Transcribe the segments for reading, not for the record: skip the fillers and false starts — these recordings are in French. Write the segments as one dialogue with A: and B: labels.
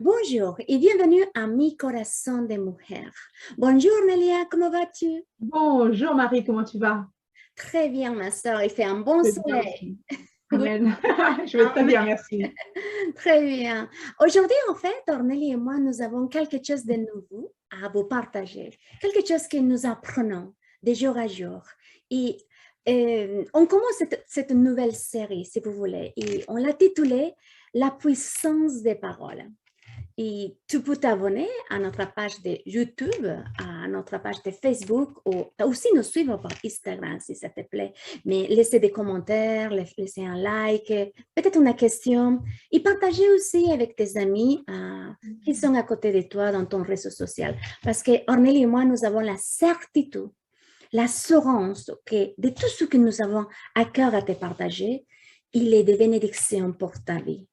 A: Bonjour et bienvenue à Mi Corazón de Mujer. Bonjour Nelia, comment vas-tu?
B: Bonjour Marie, comment tu vas?
A: Très bien ma soeur, il fait un bon
B: Je vais bien
A: soleil.
B: aussi.
A: Oui,
B: Amen. Je vais très
A: amen.
B: bien, merci.
A: Très bien. Aujourd'hui, en fait, Ornélie et moi, nous avons quelque chose de nouveau à vous partager. Quelque chose que nous apprenons de jour à jour. Et on commence cette nouvelle série, si vous voulez, et on l'a titulée La puissance des paroles. Et tu peux t'abonner à notre page de YouTube, à notre page de Facebook, ou aussi nous suivre par Instagram si ça te plaît. Mais laissez des commentaires, laissez un like, peut-être une question. Et partagez aussi avec tes amis qui sont à côté de toi dans ton réseau social. Parce que Ornélie et moi, nous avons la certitude, l'assurance que de tout ce que nous avons à cœur à te partager, il est de bénédiction pour ta vie.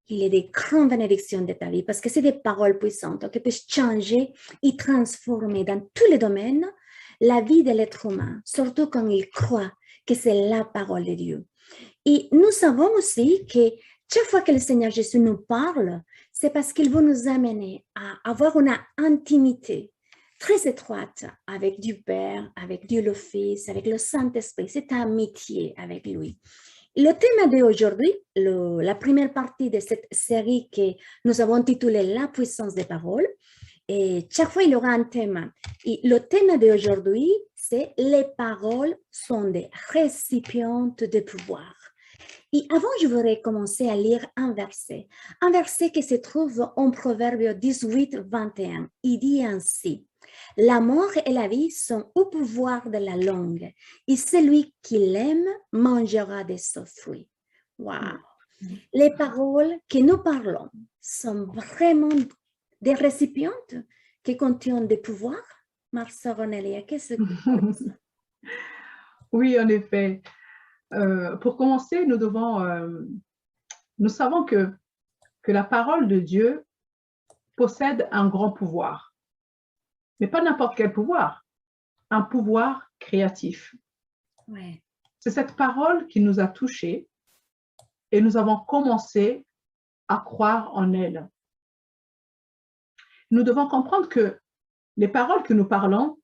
A: Il est des grandes bénédictions de ta vie parce que c'est des paroles puissantes qui peuvent changer et transformer dans tous les domaines la vie de l'être humain, surtout quand il croit que c'est la parole de Dieu. Et nous savons aussi que chaque fois que le Seigneur Jésus nous parle, c'est parce qu'il veut nous amener à avoir une intimité très étroite avec Dieu Père, avec Dieu le Fils, avec le Saint-Esprit, cette amitié avec lui. Le thème d'aujourd'hui, la première partie de cette série que nous avons titulée La puissance des paroles, et chaque fois il y aura un thème. Et le thème d'aujourd'hui, c'est les paroles sont des récipientes de pouvoir. Et avant, je voudrais commencer à lire un verset qui se trouve en Proverbe 18, 21. Il dit ainsi, la mort et la vie sont au pouvoir de la langue, et celui qui l'aime mangera de ses fruits. Wow! Les paroles que nous parlons sont vraiment des récipientes qui contiennent des pouvoirs. Marcia Ronelia, qu'est-ce que tu penses?
B: Oui, en effet. Pour commencer, nous savons que la parole de Dieu possède un grand pouvoir, mais pas n'importe quel pouvoir, un pouvoir créatif.
A: Ouais.
B: C'est cette parole qui nous a touchés et nous avons commencé à croire en elle. Nous devons comprendre que les paroles que nous parlons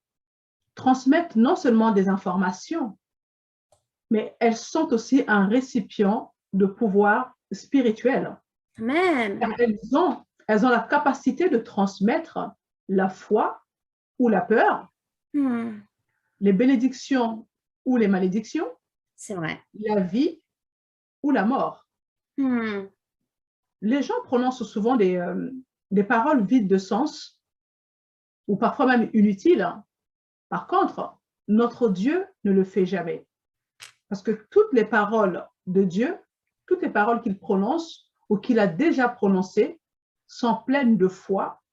B: transmettent non seulement des informations, mais elles sont aussi un récipient de pouvoir spirituel.
A: Amen.
B: Elles ont la capacité de transmettre la foi ou la peur, les bénédictions ou les malédictions,
A: C'est vrai.
B: la vie ou la mort. Les gens prononcent souvent des paroles vides de sens ou parfois même inutiles. Par contre, notre Dieu ne le fait jamais. Parce que toutes les paroles de Dieu, toutes les paroles qu'il prononce ou qu'il a déjà prononcées sont pleines de foi,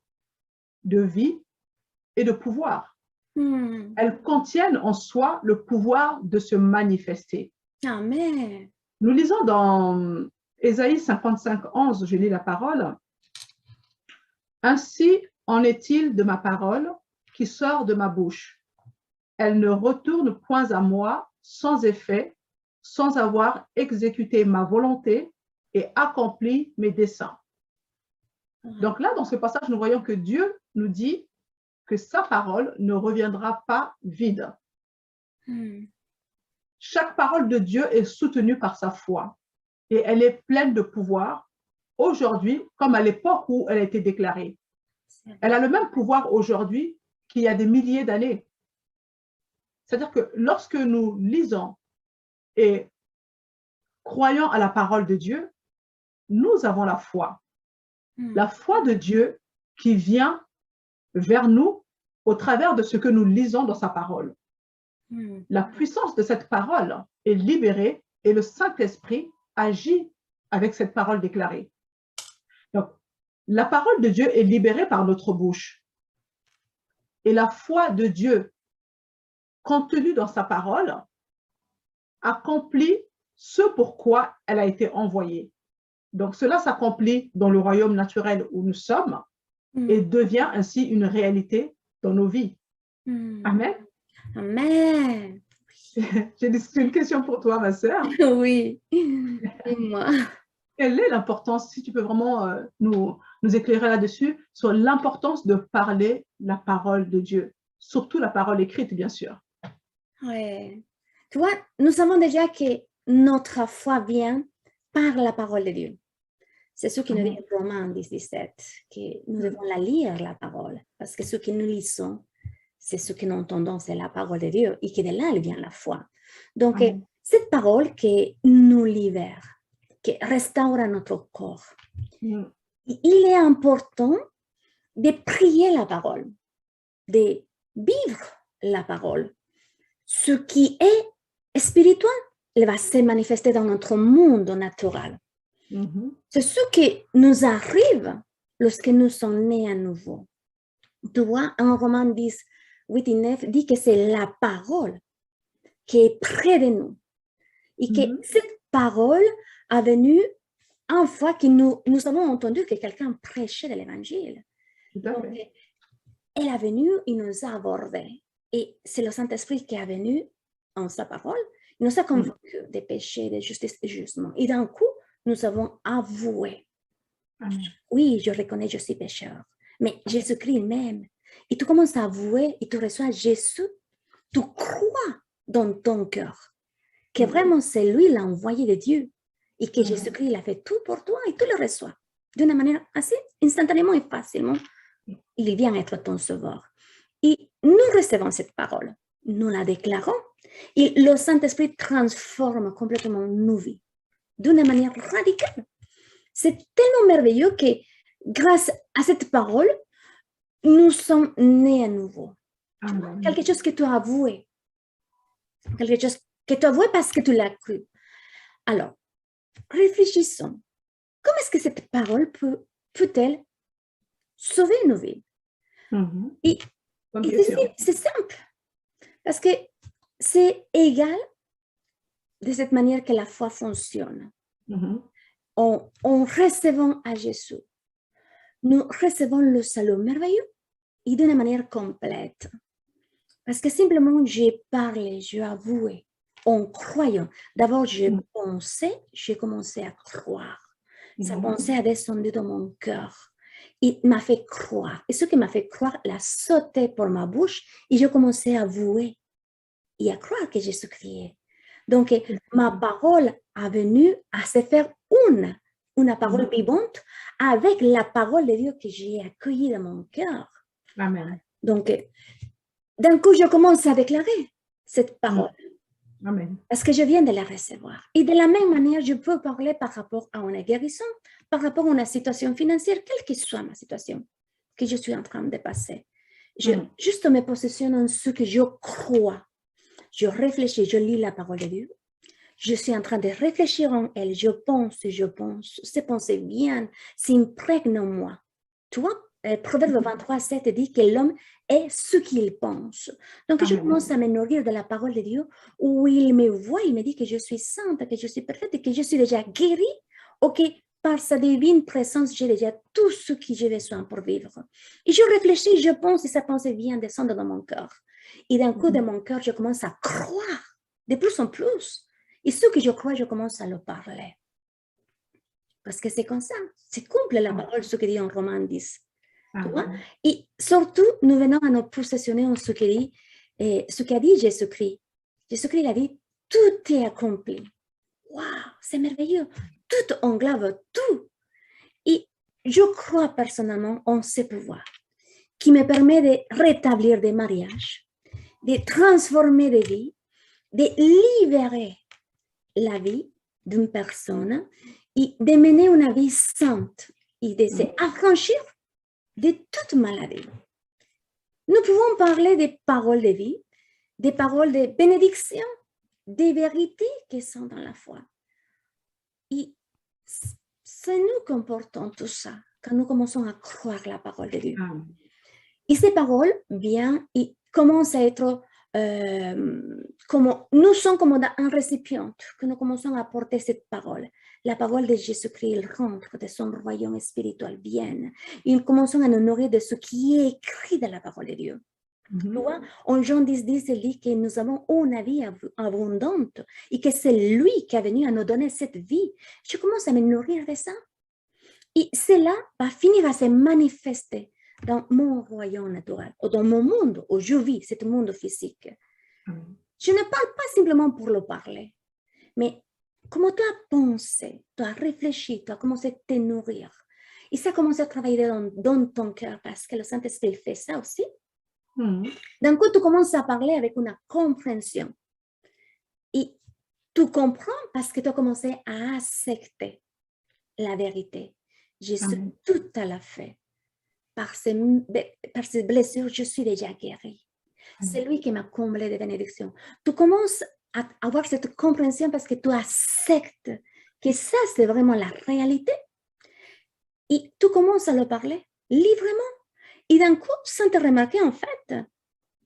B: de vie et de pouvoir. Elles contiennent en soi le pouvoir de se manifester.
A: Amen.
B: Nous lisons dans Ésaïe 55, 11, je lis la parole. Ainsi en est-il de ma parole qui sort de ma bouche. Elle ne retourne point à moi sans effet, sans avoir exécuté ma volonté et accompli mes desseins. Donc là, dans ce passage, nous voyons que Dieu nous dit que sa parole ne reviendra pas vide. Chaque parole de Dieu est soutenue par sa foi et elle est pleine de pouvoir aujourd'hui comme à l'époque où elle a été déclarée. Elle a le même pouvoir aujourd'hui qu'il y a des milliers d'années. C'est-à-dire que lorsque nous lisons et croyons à la parole de Dieu, nous avons la foi. La foi de Dieu qui vient vers nous au travers de ce que nous lisons dans sa parole. La puissance de cette parole est libérée et le Saint-Esprit agit avec cette parole déclarée. Donc, la parole de Dieu est libérée par notre bouche. Et la foi de Dieu contenue dans sa parole accomplit ce pourquoi elle a été envoyée. Donc, cela s'accomplit dans le royaume naturel où nous sommes et devient ainsi une réalité dans nos vies. Amen.
A: Amen.
B: J'ai une question pour toi, ma sœur.
A: Oui, dis-moi.
B: quelle est l'importance, si tu peux vraiment nous éclairer là-dessus, sur l'importance de parler la parole de Dieu, surtout la parole écrite, bien sûr.
A: Ouais. Tu vois, nous savons déjà que notre foi vient par la parole de Dieu. C'est ce qui nous dit Romains 10:17, que nous devons la lire, la parole, parce que ce que nous lisons, c'est ce que nous entendons, c'est la parole de Dieu, et que de là, elle vient la foi. Donc, cette parole qui nous libère, qui restaure notre corps, il est important de prier la parole, de vivre la parole. Ce qui est spirituel, il va se manifester dans notre monde naturel. C'est ce qui nous arrive lorsque nous sommes nés à nouveau. Tu vois, en Romains 10, 8 et 9, dit que c'est la parole qui est près de nous. Et que cette parole a venu une fois que nous avons entendu que quelqu'un prêchait de l'évangile. Donc, elle est venue et nous a abordés. Et c'est le Saint-Esprit qui est venu en sa parole. Il nous a convaincus des péchés, de justice et jugement. Et d'un coup, nous avons avoué. Oui, je reconnais, je suis pécheur. Mais Jésus-Christ même. Et tu commences à avouer et tu reçois Jésus. Tu crois dans ton cœur que vraiment c'est lui l'envoyé de Dieu et que Jésus-Christ il a fait tout pour toi et tu le reçois d'une manière assez instantanément et facilement. Il vient être ton sauveur. Et nous recevons cette parole, nous la déclarons et le Saint-Esprit transforme complètement nos vies d'une manière radicale. C'est tellement merveilleux que grâce à cette parole, nous sommes nés à nouveau. Quelque chose que tu as avoué. Quelque chose que tu as avoué parce que tu l'as cru. Alors, réfléchissons. Comment est-ce que cette parole peut-elle sauver nos vies? Et c'est simple. Parce que c'est égal de cette manière que la foi fonctionne. En recevant à Jésus, nous recevons le salut merveilleux et d'une manière complète. Parce que simplement, j'ai parlé, j'ai avoué, en croyant. D'abord, j'ai pensé, j'ai commencé à croire. Sa pensée a descendu dans mon cœur. Il m'a fait croire. Et ce qui m'a fait croire, il a sauté pour ma bouche et j'ai commencé à avouer et à croire que Jésus-Christ est. Donc, ma parole a venu à se faire une parole vivante avec la parole de Dieu que j'ai accueillie dans mon cœur.
B: Amen.
A: Donc, d'un coup, je commence à déclarer cette parole.
B: Amen.
A: Parce que je viens de la recevoir. Et de la même manière, je peux parler par rapport à une guérison, par rapport à une situation financière, quelle que soit ma situation que je suis en train de passer. Je juste me positionne en ce que je crois. Je réfléchis, je lis la parole de Dieu. Je suis en train de réfléchir en elle. Je pense. Ces pensées viennent, s'imprègnent en moi. Tu vois, Proverbe 23:7 dit que l'homme est ce qu'il pense. Donc, je commence à me nourrir de la parole de Dieu où il me voit, il me dit que je suis sainte, que je suis parfaite, que je suis déjà guérie, ou que par sa divine présence, j'ai déjà tout ce que j'ai besoin pour vivre. Et je réfléchis, je pense, et sa pensée vient descendre dans mon cœur. Et d'un coup, de mon cœur, je commence à croire de plus en plus. Et ce que je crois, je commence à le parler. Parce que c'est comme ça. C'est comble la parole, ce que dit en Romains 10. Tu vois? Et surtout, nous venons à nous positionner en ce qu'a dit Jésus-Christ. Jésus-Christ a dit, tout est accompli. Waouh, c'est merveilleux. Tout englobe tout. Et je crois personnellement en ce pouvoir qui me permet de rétablir des mariages, de transformer des vies, de libérer la vie d'une personne et de mener une vie sainte et de s'affranchir de toute maladie. Nous pouvons parler des paroles de vie, des paroles de bénédiction, des vérités qui sont dans la foi. Et c'est nous qui portons tout ça quand nous commençons à croire la parole de Dieu. Et ces paroles viennent et commencent à être nous sommes comme un récipient que nous commençons à porter cette parole. La parole de Jésus-Christ, il rentre de son royaume spirituel, vienne. Et nous commençons à nous nourrir de ce qui est écrit dans la parole de Dieu. Tu vois, en Jean 10, il dit que nous avons une vie abondante et que c'est lui qui est venu à nous donner cette vie. Je commence à me nourrir de ça. Et cela va finir à se manifester dans mon royaume naturel, ou dans mon monde où je vis, ce monde physique. Je ne parle pas simplement pour le parler, mais comment tu as pensé, tu as réfléchi, tu as commencé à te nourrir. Et ça commence à travailler dans ton cœur parce que le Saint-Esprit fait ça aussi. D'un coup, tu commences à parler avec une compréhension. Et tu comprends parce que tu as commencé à accepter la vérité. Je suis tout à la fait. Par ces blessures, je suis déjà guérie. C'est lui qui m'a comblé de bénédictions. Tu commences à avoir cette compréhension parce que tu acceptes que ça, c'est vraiment la réalité. Et tu commences à le parler librement. Et d'un coup, sans te remarquer, en fait,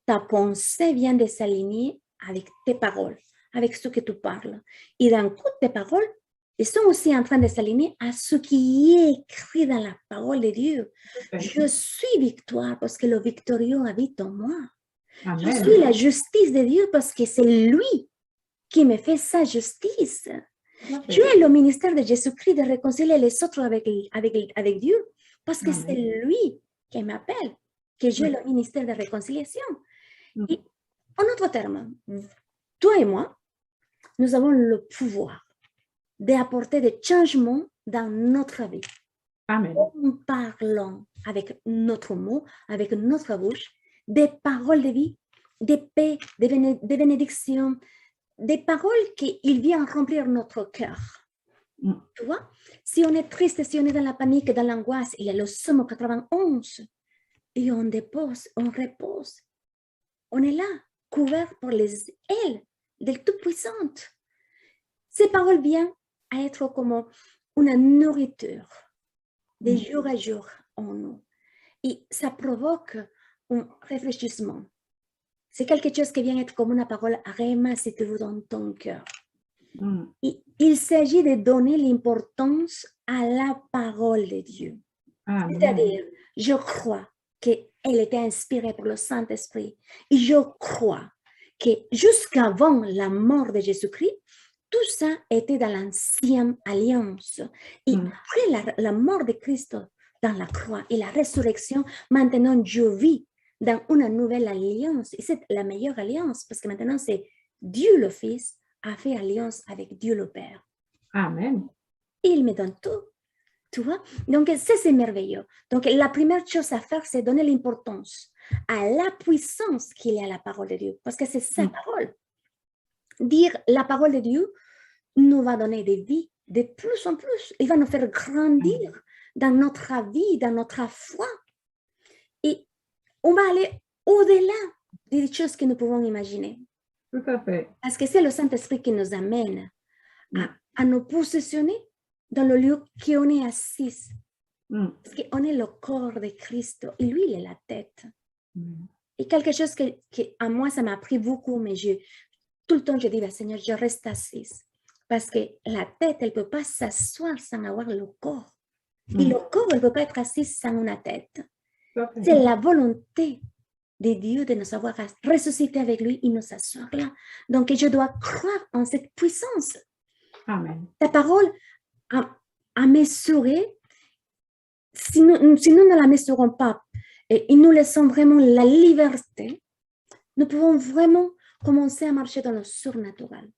A: ta pensée vient de s'aligner avec tes paroles, avec ce que tu parles. Et d'un coup, tes paroles, ils sont aussi en train de s'aligner à ce qui est écrit dans la parole de Dieu. Je suis victoire parce que le victorieux habite en moi. Amen. Je suis la justice de Dieu parce que c'est lui qui me fait sa justice. Je ai le ministère de Jésus-Christ de réconcilier les autres avec Dieu parce que c'est lui qui m'appelle, que j'ai le ministère de réconciliation. Et, en d'autres termes, toi et moi, nous avons le pouvoir d'apporter des changements dans notre vie. Amen. En parlant avec notre mot, avec notre bouche, des paroles de vie, des paix, des bénédictions, des paroles qui viennent remplir notre cœur. Tu vois, si on est triste, si on est dans la panique, dans l'angoisse, il y a le Psaume 91 et on dépose, on repose. On est là, couvert par les ailes del Tout-Puissante. Ces paroles viennent à être comme une nourriture de jour à jour en nous. Et ça provoque un réfléchissement. C'est quelque chose qui vient être comme une parole réma, si tu veux, dans ton cœur. Il s'agit de donner l'importance à la parole de Dieu. C'est-à-dire, je crois qu'elle était inspirée par le Saint-Esprit. Et je crois que jusqu'avant la mort de Jésus-Christ, tout ça était dans l'ancienne alliance. Et après la mort de Christ dans la croix et la résurrection, maintenant je vis dans une nouvelle alliance. Et c'est la meilleure alliance parce que maintenant c'est Dieu le Fils a fait alliance avec Dieu le Père. Amen. Et il me donne tout. Tu vois? Donc, ça, c'est merveilleux. Donc, la première chose à faire, c'est donner l'importance à la puissance qu'il y a à la parole de Dieu. Parce que c'est sa parole. Dire la parole de Dieu nous va donner des vies de plus en plus. Il va nous faire grandir dans notre vie, dans notre foi. Et on va aller au-delà des choses que nous pouvons imaginer.
B: Tout à fait.
A: Parce que c'est le Saint-Esprit qui nous amène à nous positionner dans le lieu qu'on est assis. Parce qu'on est le corps de Christ et lui, il est la tête. Et quelque chose que à moi, ça m'a pris beaucoup, mais tout le temps, je dis, Seigneur, je reste assise. Parce que la tête, elle ne peut pas s'asseoir sans avoir le corps. Et le corps, elle ne peut pas être assis sans une tête. C'est la volonté de Dieu de nous avoir ressuscité avec lui et nous asseoir là. Donc, je dois croire en cette puissance. Amen. Ta parole à mesurer, si nous ne la mesurons pas et nous laissons vraiment la liberté, nous pouvons vraiment commencer à marcher dans le surnaturel.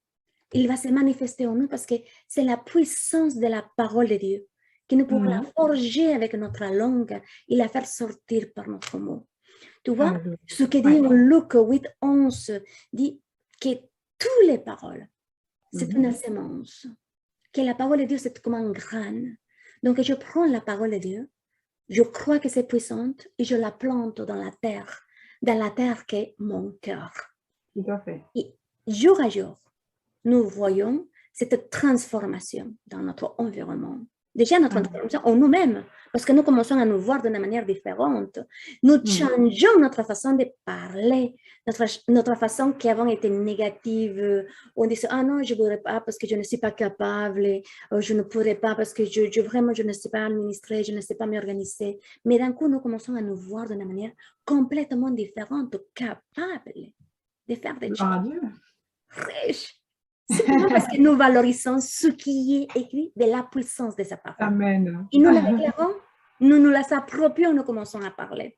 A: Il va se manifester en nous parce que c'est la puissance de la parole de Dieu que nous pouvons la forger avec notre langue et la faire sortir par notre mot. Tu vois, ce que dit en Luc 8, 11 dit que toutes les paroles, c'est une semence. Que la parole de Dieu, c'est comme un grain. Donc, je prends la parole de Dieu, je crois que c'est puissante et je la plante dans la terre qui est mon cœur.
B: Tout à fait.
A: Et jour à jour, nous voyons cette transformation dans notre environnement. déjà notre introduction en nous-mêmes, parce que nous commençons à nous voir d'une manière différente. Nous changeons notre façon de parler, notre façon qui avant était négative. On disait, ah non, je ne pourrais pas parce que je ne suis pas capable, je ne pourrais pas parce que vraiment, je ne sais pas administrer, je ne sais pas m'organiser. Mais d'un coup, nous commençons à nous voir d'une manière complètement différente, capable de faire des choses riches. Simplement parce que nous valorisons ce qui est écrit de la puissance de sa parole.
B: Amen.
A: Et nous la déclarons, nous nous la approprions, nous commençons à parler.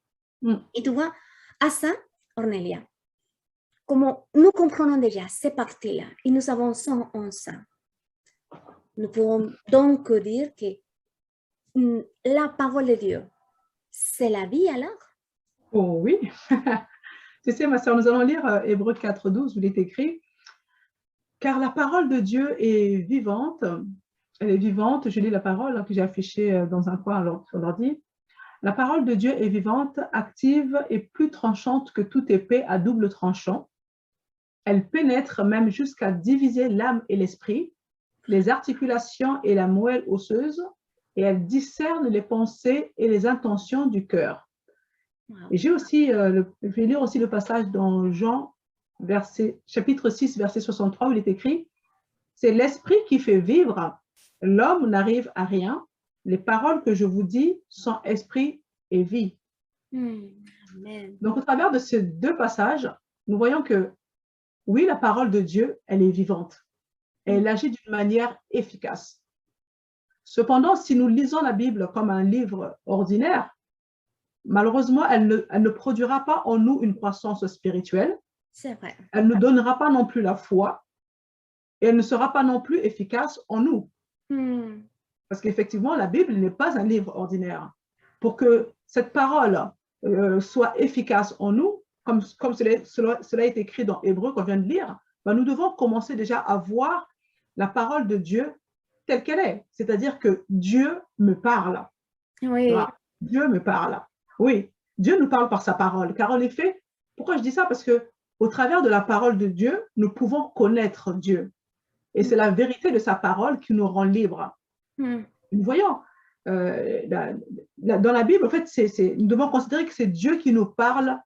A: Et tu vois, à ça, Ornelia, comme nous comprenons déjà ces parties-là et nous avançons en ça, nous pouvons donc dire que la parole de Dieu, c'est la vie alors?
B: Oh oui. Tu sais, ma soeur, nous allons lire Hébreux 4:12 où il est écrit « Car la parole de Dieu est vivante. » Elle est vivante. Je lis la parole que j'ai affichée dans un coin sur l'ordi. « La parole de Dieu est vivante, active et plus tranchante que toute épée à double tranchant. Elle pénètre même jusqu'à diviser l'âme et l'esprit, les articulations et la moelle osseuse, et elle discerne les pensées et les intentions du cœur. » Et j'ai aussi, je vais lire aussi le passage dans Jean, chapitre 6, verset 63, où il est écrit « C'est l'esprit qui fait vivre, l'homme n'arrive à rien. Les paroles que je vous dis sont esprit et vie. »
A: Amen.
B: Donc, au travers de ces deux passages, nous voyons que, oui, la parole de Dieu, elle est vivante. Elle agit d'une manière efficace. Cependant, si nous lisons la Bible comme un livre ordinaire, malheureusement, elle ne produira pas en nous une croissance spirituelle.
A: C'est vrai.
B: Elle ne donnera pas non plus la foi et elle ne sera pas non plus efficace en nous. Parce qu'effectivement, la Bible n'est pas un livre ordinaire. Pour que cette parole soit efficace en nous, comme cela est écrit dans Hébreux qu'on vient de lire, ben nous devons commencer déjà à voir la parole de Dieu telle qu'elle est. C'est-à-dire que Dieu me parle.
A: Oui.
B: Dieu me parle. Oui, Dieu nous parle par sa parole. Car en effet, pourquoi je dis ça? Parce que au travers de la parole de Dieu, nous pouvons connaître Dieu. Et c'est la vérité de sa parole qui nous rend libres. Nous voyons, dans la Bible, en fait, nous devons considérer que c'est Dieu qui nous parle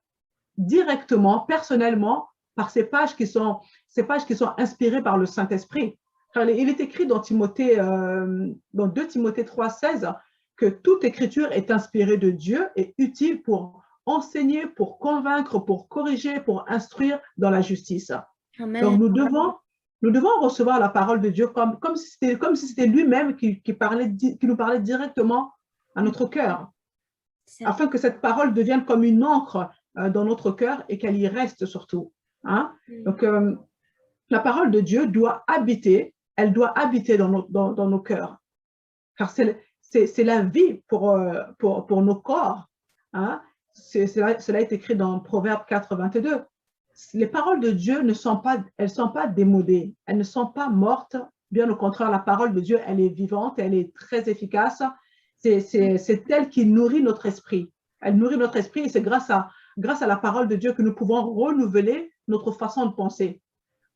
B: directement, personnellement, par ces pages qui sont inspirées par le Saint-Esprit. Il est écrit dans 2 Timothée 3,16 que toute écriture est inspirée de Dieu et utile pour enseigner, pour convaincre, pour corriger, pour instruire dans la justice. Amen. Donc, nous devons recevoir la parole de Dieu comme si c'était lui-même qui nous parlait directement à notre cœur, afin que cette parole devienne comme une encre dans notre cœur et qu'elle y reste surtout. Hein? Donc, la parole de Dieu doit habiter, elle doit habiter dans nos cœurs, car c'est la vie pour nos corps. Hein? Cela est écrit dans Proverbe 4:22. Les paroles de Dieu elles sont pas démodées, elles ne sont pas mortes. Bien au contraire, la parole de Dieu, elle est vivante, elle est très efficace. C'est elle qui nourrit notre esprit. Elle nourrit notre esprit et c'est grâce à la parole de Dieu que nous pouvons renouveler notre façon de penser.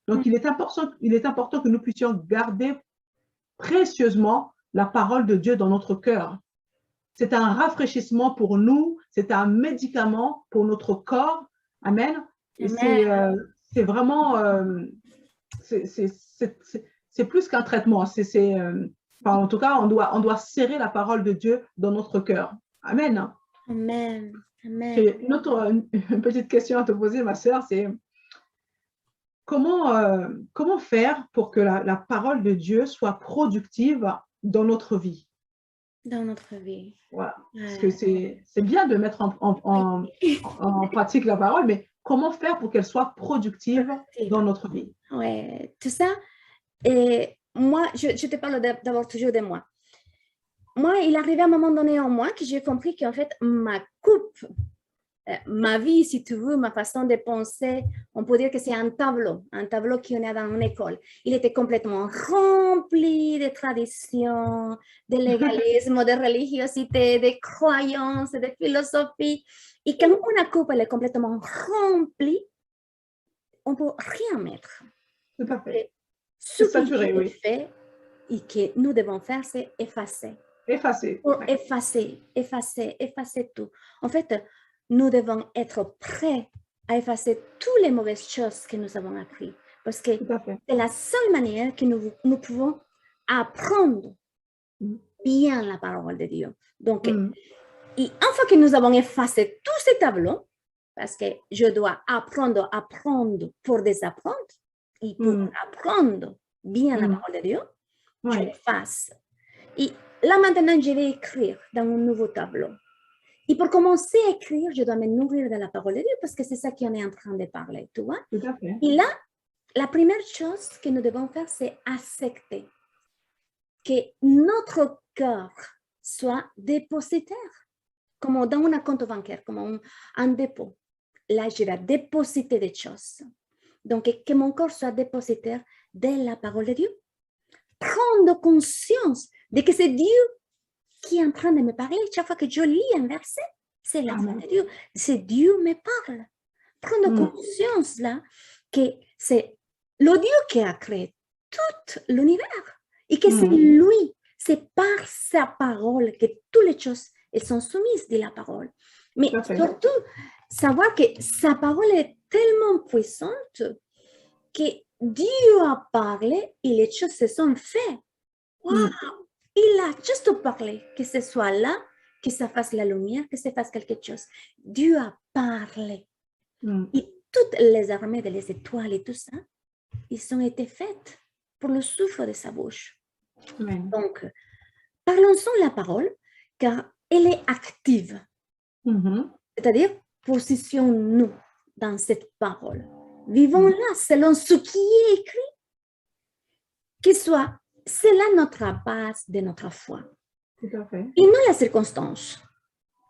B: Donc, il est important que nous puissions garder précieusement la parole de Dieu dans notre cœur. C'est un rafraîchissement pour nous, c'est un médicament pour notre corps. Amen. Et c'est vraiment, c'est plus qu'un traitement. En tout cas, on doit serrer la parole de Dieu dans notre cœur. Amen.
A: Amen. Amen.
B: J'ai une petite question à te poser, ma sœur, c'est comment faire pour que la parole de Dieu soit productive dans notre vie?
A: Dans notre vie.
B: Voilà. Parce que c'est bien de mettre en pratique la parole, mais comment faire pour qu'elle soit productive dans notre vie?
A: Oui, tout ça. Et moi, je te parle d'abord toujours de moi. Moi, il arrivait à un moment donné en moi que j'ai compris qu'en fait, ma vie, si tu veux, ma façon de penser, on peut dire que c'est un tableau qu'on a dans une école. Il était complètement rempli de traditions, de légalisme, de religiosité, de croyances, de philosophie. Et quand une coupe elle est complètement remplie, on ne peut rien mettre.
B: Tout à fait.
A: Ce qui est fait et que nous devons faire, c'est effacer.
B: effacer.
A: pour effacer tout. En fait, nous devons être prêts à effacer toutes les mauvaises choses que nous avons apprises. Parce que c'est la seule manière que nous pouvons apprendre bien la parole de Dieu. Donc, une fois que nous avons effacé tous ces tableaux, parce que je dois apprendre pour désapprendre, et pour apprendre bien la parole de Dieu, je l'efface. Et là, maintenant, je vais écrire dans un nouveau tableau. Et pour commencer à écrire, je dois me nourrir de la parole de Dieu parce que c'est ça qu'on est en train de parler, tu vois?
B: Tout à fait.
A: Et là, la première chose que nous devons faire, c'est accepter que notre cœur soit dépositaire, comme dans un compte bancaire, comme un dépôt. Là, je vais dépositer des choses. Donc, que mon corps soit dépositaire de la parole de Dieu. Prendre conscience de que c'est Dieu qui est en train de me parler. Chaque fois que je lis un verset, c'est la voix de Dieu. C'est Dieu me parle. Prendre conscience là que c'est le Dieu qui a créé tout l'univers et que c'est lui, c'est par sa parole que toutes les choses elles sont soumises, dit la parole. Mais surtout, savoir que sa parole est tellement puissante que Dieu a parlé et les choses se sont faites. Wow! Il a juste parlé, que ce soit là, que ça fasse la lumière, que ça fasse quelque chose. Dieu a parlé. Et toutes les armées des étoiles et tout ça, ils ont été faites pour le souffle de sa bouche. Donc, parlons-en la parole, car elle est active. C'est-à-dire, positionnons-nous dans cette parole. Vivons-la selon ce qui est écrit. Que soit, c'est là notre base de notre foi.
B: Tout à fait.
A: Et non la circonstance.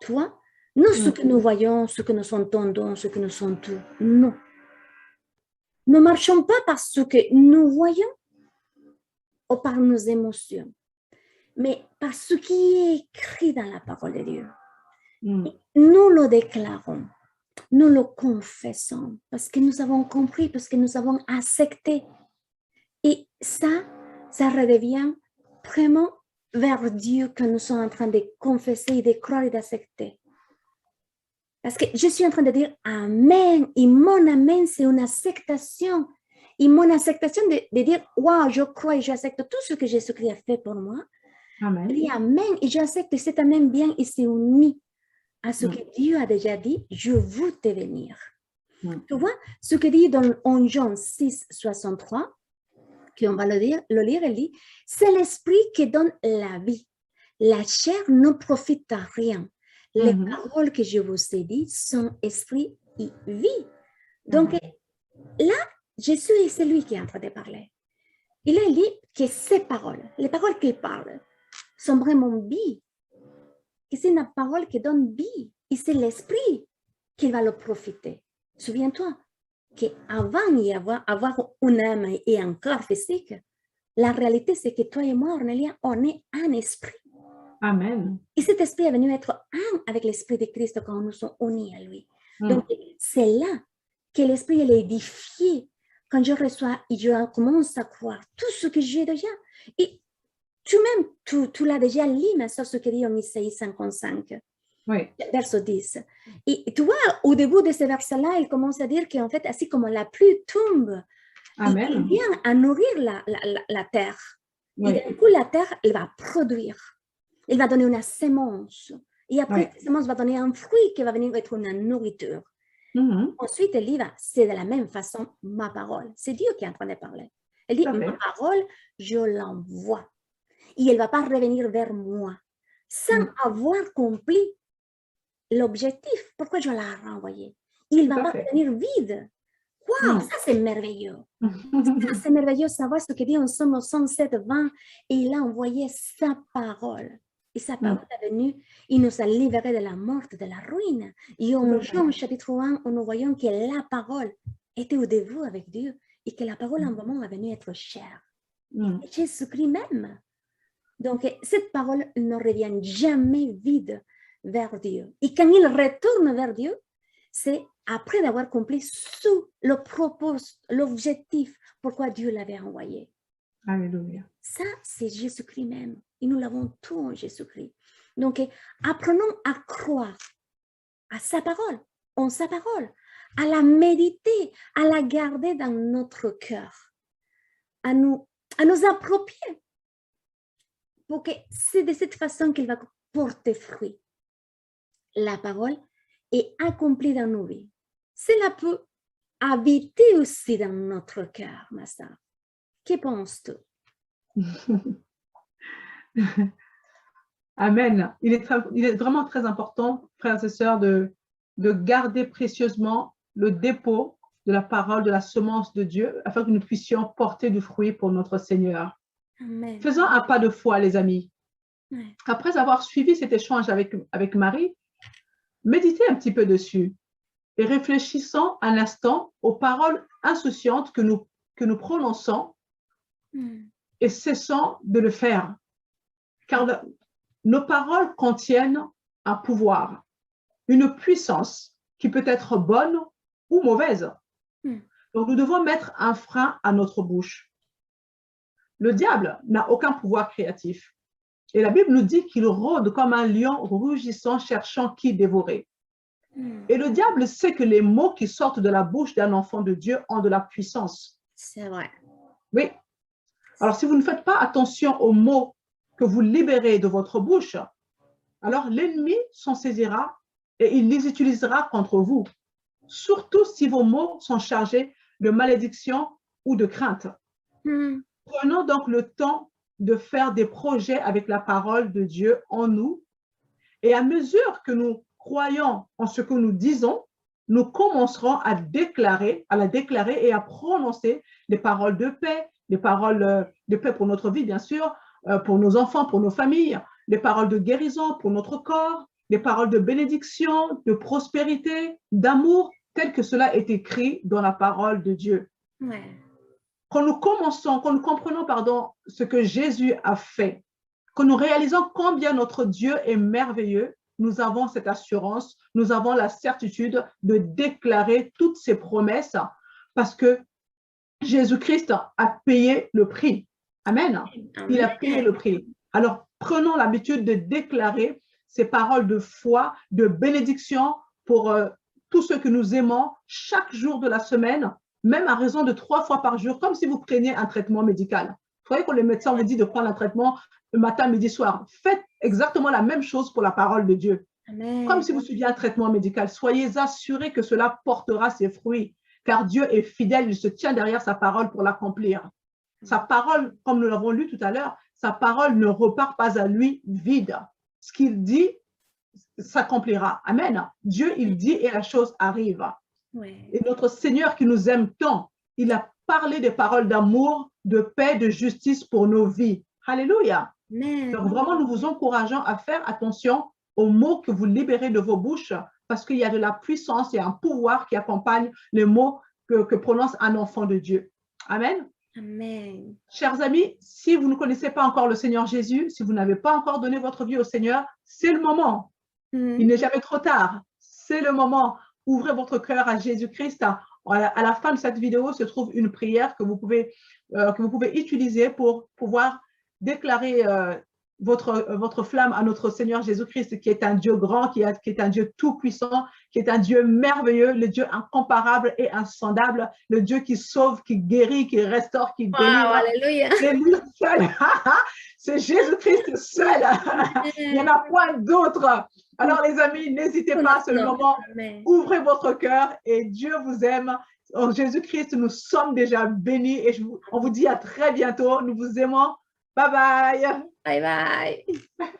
A: Tu vois? Non ce que nous voyons, ce que nous entendons, ce que nous sentons. Non. Ne marchons pas par ce que nous voyons ou par nos émotions, mais par ce qui est écrit dans la parole de Dieu. Nous le déclarons, nous le confessons, parce que nous avons compris, parce que nous avons accepté. Et ça redevient vraiment vers Dieu que nous sommes en train de confesser, de croire et d'accepter. Parce que je suis en train de dire Amen. Et mon Amen, c'est une acceptation. Et mon acceptation de dire, wow, je crois et j'accepte tout ce que Jésus-Christ a fait pour moi.
B: Amen.
A: Je dis Amen et j'accepte cet Amen bien et c'est uni à ce que Dieu a déjà dit, je veux te bénir. Tu vois, ce que dit en Jean 6, 63, qu'on va le lire, elle dit, c'est l'esprit qui donne la vie. La chair ne profite à rien. Les paroles que je vous ai dites sont esprit et vie. Donc, là, Jésus est celui qui est en train de parler. Il a dit que ces paroles, les paroles qu'il parle, sont vraiment vie. Et c'est une parole qui donne vie. Et c'est l'esprit qui va le profiter. Souviens-toi qu'avant d'avoir une âme et un corps physique, la réalité, c'est que toi et moi, Ornelia, on est un esprit.
B: Amen.
A: Et cet esprit est venu être un avec l'esprit de Christ quand nous sommes unis à lui. Donc, c'est là que l'esprit est édifié quand je reçois et je commence à croire tout ce que j'ai déjà. Et tu-même, tu l'as déjà lu, mais c'est ce que dit en Isaïe 55, verset 10. Et tu vois, au début de ce verset-là, il commence à dire qu'en fait, ainsi comme la pluie tombe, il vient à nourrir la terre. Et du coup, la terre, elle va produire. Elle va donner une semence. Et après, cette semence va donner un fruit qui va venir être une nourriture. Ensuite, elle dit, c'est de la même façon ma parole. C'est Dieu qui est en train de parler. Elle dit, ma parole, je l'envoie. Et elle ne va pas revenir vers moi sans avoir accompli l'objectif. Pourquoi je l'ai renvoyé? Il ne va pas revenir vide. Wow, ça c'est merveilleux. C'est merveilleux de savoir ce que dit en Somme 107, 20. Et il a envoyé sa parole. Et sa parole est venue, il nous a libérés de la mort, de la ruine. Et en Jean chapitre 1, nous voyons que la parole était au début avec Dieu et que la parole en moment est venue être chère. Jésus-Christ même. Donc, cette parole ne revient jamais vide vers Dieu. Et quand il retourne vers Dieu, c'est après d'avoir accompli sous le propos, l'objectif, pourquoi Dieu l'avait envoyé.
B: Alléluia.
A: Ça, c'est Jésus-Christ même. Et nous l'avons tout en Jésus-Christ. Donc, apprenons à croire à sa parole, en sa parole, à la méditer, à la garder dans notre cœur, à nous approprier. Pour que c'est de cette façon qu'il va porter fruit. La parole est accomplie dans nos vies. Cela peut habiter aussi dans notre cœur, ma sœur. Que penses-tu?
B: Amen. Il est vraiment très important, frères et sœurs, de garder précieusement le dépôt de la parole, de la semence de Dieu, afin que nous puissions porter du fruit pour notre Seigneur.
A: Amen.
B: Faisons un pas de foi, les amis.
A: Ouais.
B: Après avoir suivi cet échange avec Marie, méditez un petit peu dessus et réfléchissons un instant aux paroles insouciantes que nous prononçons et cessons de le faire. Car nos paroles contiennent un pouvoir, une puissance qui peut être bonne ou mauvaise. Donc, nous devons mettre un frein à notre bouche. Le diable n'a aucun pouvoir créatif. Et la Bible nous dit qu'il rôde comme un lion rugissant, cherchant qui dévorer. Et le diable sait que les mots qui sortent de la bouche d'un enfant de Dieu ont de la puissance.
A: C'est vrai.
B: Oui. Alors, si vous ne faites pas attention aux mots que vous libérez de votre bouche, alors l'ennemi s'en saisira et il les utilisera contre vous. Surtout si vos mots sont chargés de malédiction ou de crainte. Prenons donc le temps de faire des projets avec la parole de Dieu en nous. Et à mesure que nous croyons en ce que nous disons, nous commencerons à la déclarer et à prononcer des paroles de paix, des paroles de paix pour notre vie, bien sûr, pour nos enfants, pour nos familles, des paroles de guérison pour notre corps, des paroles de bénédiction, de prospérité, d'amour, tel que cela est écrit dans la parole de Dieu.
A: Ouais.
B: Quand nous comprenons ce que Jésus a fait, quand nous réalisons combien notre Dieu est merveilleux, nous avons cette assurance, nous avons la certitude de déclarer toutes ces promesses parce que Jésus-Christ a payé le prix. Amen. Il a payé le prix. Alors, prenons l'habitude de déclarer ces paroles de foi, de bénédiction pour tous ceux que nous aimons chaque jour de la semaine, même à raison de 3 fois par jour, comme si vous preniez un traitement médical. Vous voyez, quand le médecin vous dit de prendre un traitement le matin, midi, soir, faites exactement la même chose pour la parole de Dieu.
A: Amen.
B: Comme si vous suiviez un traitement médical. Soyez assurés que cela portera ses fruits, car Dieu est fidèle, il se tient derrière sa parole pour l'accomplir. Sa parole, comme nous l'avons lu tout à l'heure, sa parole ne repart pas à lui vide. Ce qu'il dit s'accomplira. Amen. Dieu, il dit et la chose arrive.
A: Ouais.
B: Et notre Seigneur qui nous aime tant, il a parlé des paroles d'amour, de paix, de justice pour nos vies. Alléluia.
A: Amen.
B: Donc vraiment, nous vous encourageons à faire attention aux mots que vous libérez de vos bouches parce qu'il y a de la puissance et un pouvoir qui accompagne les mots que prononce un enfant de Dieu. Amen.
A: Amen.
B: Chers amis, si vous ne connaissez pas encore le Seigneur Jésus, si vous n'avez pas encore donné votre vie au Seigneur, c'est le moment. Il n'est jamais trop tard. C'est le moment. Ouvrez votre cœur à Jésus-Christ. À la fin de cette vidéo se trouve une prière que vous pouvez utiliser pour pouvoir déclarer votre flamme à notre Seigneur Jésus-Christ, qui est un Dieu grand, qui est un Dieu tout-puissant, qui est un Dieu merveilleux, le Dieu incomparable et insondable, le Dieu qui sauve, qui guérit, qui restaure, qui délivre.
A: Alléluia.
B: C'est lui seul. C'est Jésus-Christ seul. Il n'y en a point d'autre. Alors les amis, n'hésitez pas, c'est le moment. Ouvrez votre cœur et Dieu vous aime. En Jésus-Christ, nous sommes déjà bénis et on vous dit à très bientôt. Nous vous aimons. Bye bye.
A: Bye bye.